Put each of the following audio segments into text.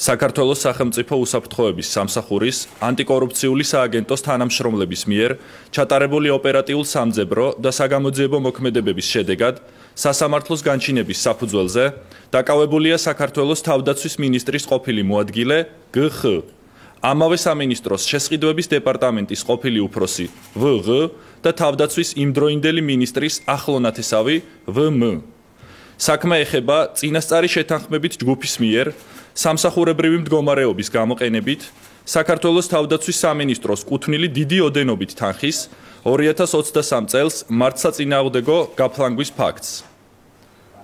საქართველოს სახელმწიფო უსაფრთხოების სამსახურის ანტიკორუფციული სააგენტოს თანამშრომლების მიერ ჩატარებული ოპერატიულ სამძებრო და საგამოძიებო მოქმედებების შედეგად სასამართლოს განჩინების საფუძველზე დაკავებულია საქართველოს თავდაცვის მინისტრის ყოფილი მოადგილე გხ. ამავე სამინისტროს შესყიდვების დეპარტამენტის ყოფილი უფროსი ვღ და თავდაცვის იმდროინდელი მინისტრის ახლონათესავი ვმ. საქმე ეხება წინასწარი შეთანხმებით ჯგუფის მიერ სამსახურებრივი მდგომარეობის გამოყენებით საქართველოს თავდაცვის სამინისტროს კუთვნილი დიდი ოდენობით თანხის 2023 წელს მართლსაწინააღმდეგო გაფლანგვის ფაქტს.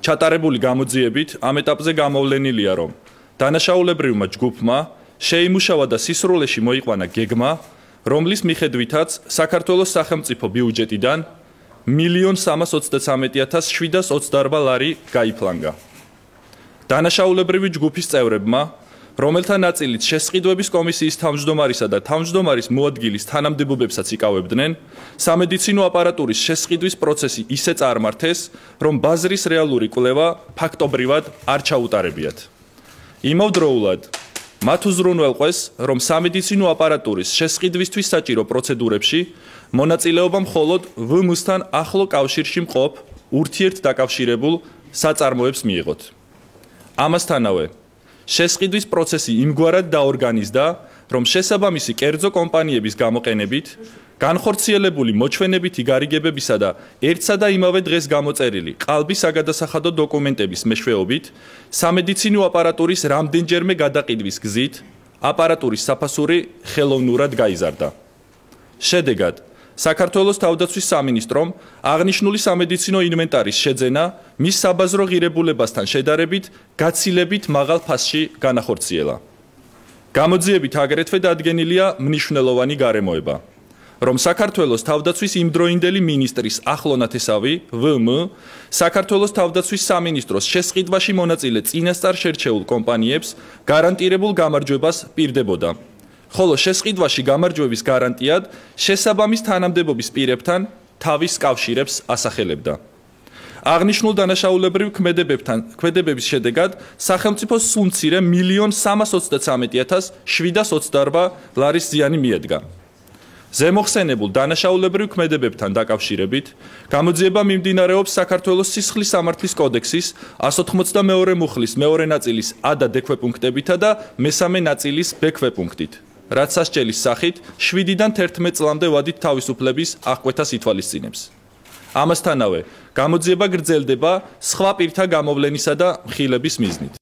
ჩატარებული გამოძიებით ამ ეტაპზე გამოვლენილია, რომ დანაშაულებრივმა ჯგუფმა შეიმუშავა და სისრულეში მოიყვანა გეგმა, რომლის მიხედვითაც საქართველოს სახელმწიფო ბიუჯეტიდან 1.333.728 ლარი გაიფლანგა. დანაშაულებრივი ჯგუფის წევრებმა, რომელთა ნაწილიც შესყიდვების კომისიის თავმჯდომარისა და თავმჯდომარის მოადგილის თანამდებობებსაც იკავებდნენ, სამედიცინო აპარატურის შესყიდვის პროცესი ისე წარმართეს, რომ ბაზრის რეალური კვლევა ფაქტობრივად არ ჩაუტარებიათ. იმავდროულად, მათ უზრუნველყვეს, რომ სამედიცინო აპარატურის შესყიდვისთვის საჭირო პროცედურებში მონაწილეობა მხოლოდ ვმ-სთან ახლო კავშირში მყოფ ურთიერთდაკავშირებულ საწარმოებს მიიღოთ. ამასთანავე, შესყიდვის პროცესი იმგვარად დაორგანიზდა, რომ შესაბამისი კერძო კომპანიების გამოყენებით, განხორციელებული მოჩვენებითი გარიგებებისა და ერთსა და იმავე დღეს გამოწერილი ყალბი საგადასახადო დოკუმენტების მეშვეობით, სამედიცინო აპარატურის რამდენჯერმე გადაყიდვის გზით, აპარატურის საფასური ხელოვნურად გაიზარდა. შედეგად, საქართველოს თავდაცვის სამინისტრომ აღნიშნული სამედიცინო ინვენტარის შეძენა მის საბაზრო ღირებულებასთან შედარებით გაცილებით მაღალ ფასში განახორციელა. გამოძიებით აგრეთვე დადგენილია მნიშვნელოვანი გარემოება, რომ საქართველოს თავდაცვის იმდროინდელი მინისტრის ახლონათესავი ვმ საქართველოს თავდაცვის სამინისტროს შესყიდვაში მონაწილე წინასწარ შერჩეულ კომპანიებს გარანტირებულ გამარჯვებას პირდებოდა. ხოლო შესყიდვაში გამარჯვების გარანტიად შესაბამის თანამდებობის პირებთან თავის კავშირებს ასახელებდა. აღნიშნულ დანაშაულებრივ ქმედებების შედეგად სახელმწიფოს სულ მცირე 1.333.728 ლარის ზიანი მიედგა. ზემოხსენებულ დანაშაულებრივ ქმედებებთან დაკავშირებით გამოძიება მიმდინარეობს საქართველოს სისხლის სამართლის კოდექსის 182 მუხლის მეორე ნაწილის ა და დ ქვეპუნქტებითა და მესამე ნაწილის ბ ქვეპუნქტით, რაც სასჯელის სახით 7-დან 11 წლამდე ვადით თავისუფლების აღკვეთას ითვალისწინებს. ამასთანავე, გამოძიება გრძელდება სხვა პირთა გამოვლენისა და მხილების მიზნით.